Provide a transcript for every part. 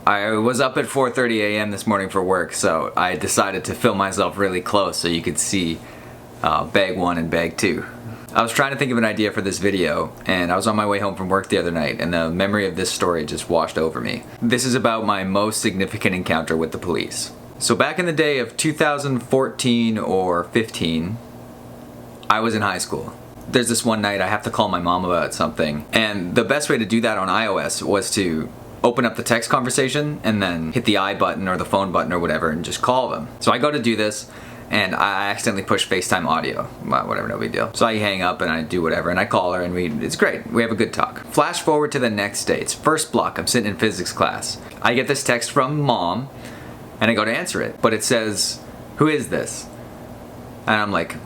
I was up at 4:30 a.m. this morning for work, so I decided to film myself really close so you could see bag 1 and bag 2. I was trying to think of an idea for this video, and I was on my way home from work the other night, and the memory of this story just washed over me. This is about my most significant encounter with the police. So back in the day of 2014 or 15, I was in high school. There's this one night I have to call my mom about something, and the best way to do that on iOS was to open up the text conversation and then hit the I button or the phone button or whatever and just call them. So I go to do this and I accidentally push FaceTime audio. Well, whatever, no big deal. So I hang up and I do whatever and I call her and it's great. We have a good talk. Flash forward to the next day. It's first block. I'm sitting in physics class. I get this text from mom and I go to answer it, but it says, "Who is this?" And I'm like,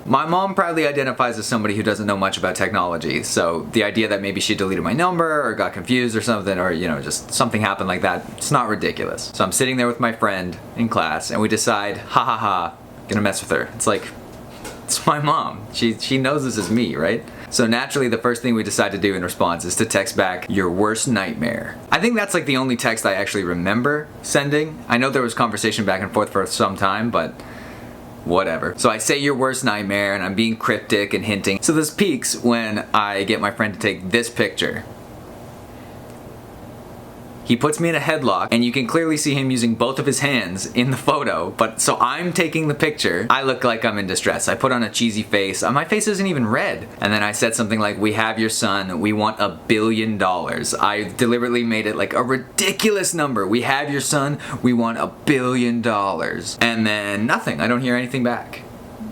my mom proudly identifies as somebody who doesn't know much about technology, so the idea that maybe she deleted my number or got confused or something, or just something happened like that, it's not ridiculous. So I'm sitting there with my friend in class and we decide, ha ha ha, gonna mess with her. It's like, it's my mom. She knows this is me, right? So naturally the first thing we decide to do in response is to text back, "Your worst nightmare." I think that's like the only text I actually remember sending. I know there was conversation back and forth for some time, but whatever. So I say "your worst nightmare" and I'm being cryptic and hinting. So this peaks when I get my friend to take this picture. He puts me in a headlock and you can clearly see him using both of his hands in the photo, but so I'm taking the picture. I look like I'm in distress. I put on a cheesy face. My face isn't even red. And then I said something like, "We have your son. We want $1 billion." I deliberately made it like a ridiculous number. "We have your son. We want $1 billion." And then nothing. I don't hear anything back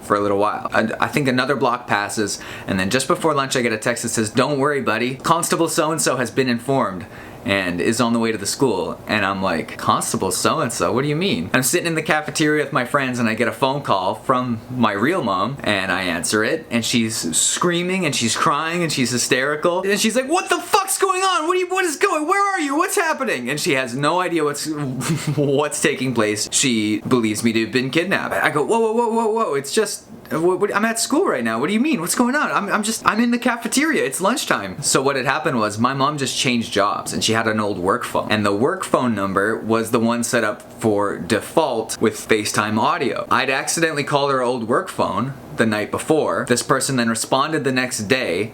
for a little while. I think another block passes, and then just before lunch I get a text that says, "Don't worry, buddy. Constable so-and-so has been informed and is on the way to the school." And I'm like, "Constable so-and-so? What do you mean?" I'm sitting in the cafeteria with my friends and I get a phone call from my real mom and I answer it and she's screaming and she's crying and she's hysterical and she's like, "What the fuck's going on? What is going, where are you? What's happening?" And she has no idea what's taking place. She believes me to have been kidnapped. I go, whoa, it's just, I'm at school right now. What do you mean? What's going on? I'm in the cafeteria. It's lunchtime. So what had happened was my mom just changed jobs and she had an old work phone. And the work phone number was the one set up for default with FaceTime audio. I'd accidentally called her old work phone the night before. This person then responded the next day,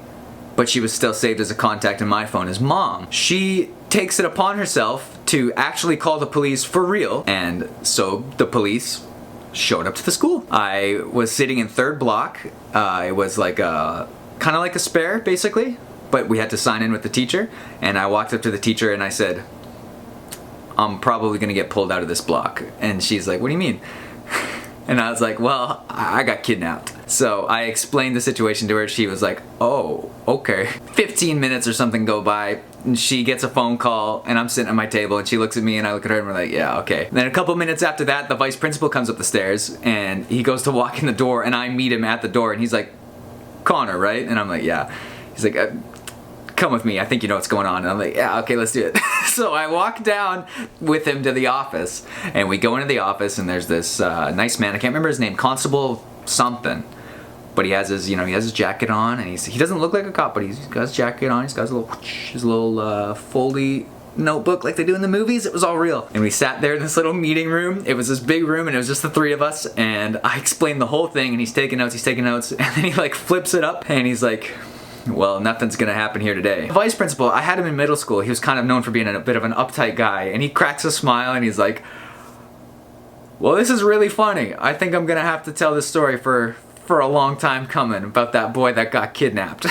but she was still saved as a contact in my phone as mom. She takes it upon herself to actually call the police for real. And so the police showed up to the school. I was sitting in third block. It was like kind of like a spare basically, but we had to sign in with the teacher. And I walked up to the teacher and I said, "I'm probably gonna get pulled out of this block." And she's like, "What do you mean?" And I was like, "Well, I got kidnapped." So I explained the situation to her. She was like, "Oh, okay." 15 minutes or something go by and she gets a phone call and I'm sitting at my table and she looks at me and I look at her and we're like, "Yeah, okay." And then a couple minutes after that, the vice principal comes up the stairs and he goes to walk in the door and I meet him at the door and he's like, "Connor, right?" And I'm like, "Yeah." He's like, "Come with me, I think you know what's going on." And I'm like, "Yeah, okay, let's do it." So I walk down with him to the office and we go into the office and there's this nice man, I can't remember his name, Constable something, but he has his, he has his jacket on and he doesn't look like a cop, but he's got his jacket on, he's got his little foldy notebook like they do in the movies. It was all real. And we sat there in this little meeting room. It was this big room and it was just the three of us and I explained the whole thing and he's taking notes and then he like flips it up and he's like, "Well, nothing's gonna happen here today." The vice principal, I had him in middle school. He was kind of known for being a bit of an uptight guy and he cracks a smile and he's like, "Well, this is really funny. I think I'm gonna have to tell this story for a long time coming about that boy that got kidnapped."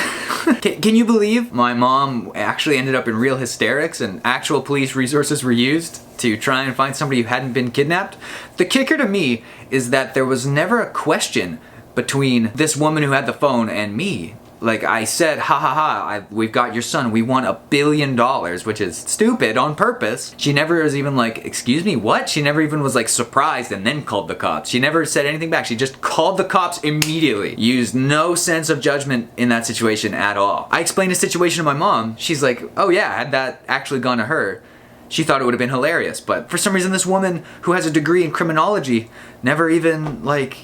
Can you believe my mom actually ended up in real hysterics and actual police resources were used to try and find somebody who hadn't been kidnapped? The kicker to me is that there was never a question between this woman who had the phone and me. Like I said, "Ha ha ha, we've got your son, we want $1 billion, which is stupid on purpose. She never was even like, "Excuse me, what?" She never even was like surprised and then called the cops. She never said anything back. She just called the cops immediately. Used no sense of judgment in that situation at all. I explained the situation to my mom. She's like, "Oh yeah, had that actually gone to her, she thought it would have been hilarious." But for some reason this woman who has a degree in criminology never even like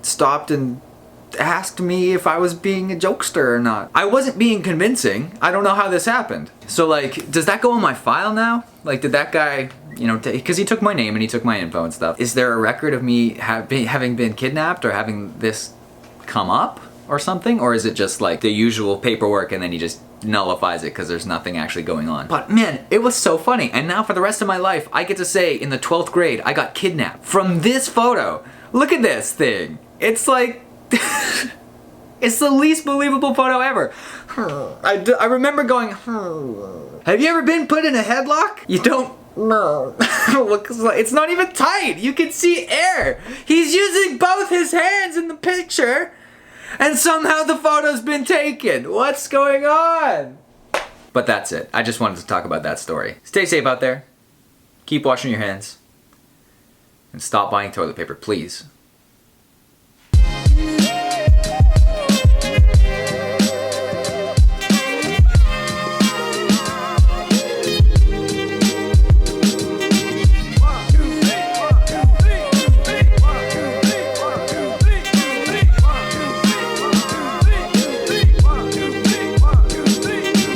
stopped and asked me if I was being a jokester or not. I wasn't being convincing. I don't know how this happened. So like, does that go in my file now? Like, did that guy, you know, because he took my name and he took my info and stuff. Is there a record of me having been kidnapped or having this come up or something? Or is it just like the usual paperwork and then he just nullifies it because there's nothing actually going on? But man, it was so funny. And now for the rest of my life, I get to say in the 12th grade, I got kidnapped from this photo. Look at this thing. It's like, it's the least believable photo ever. I remember going, have you ever been put in a headlock? You don't? No. It's not even tight. You can see air. He's using both his hands in the picture and somehow the photo's been taken. What's going on? But that's it. I just wanted to talk about that story. Stay safe out there. Keep washing your hands. And stop buying toilet paper, please.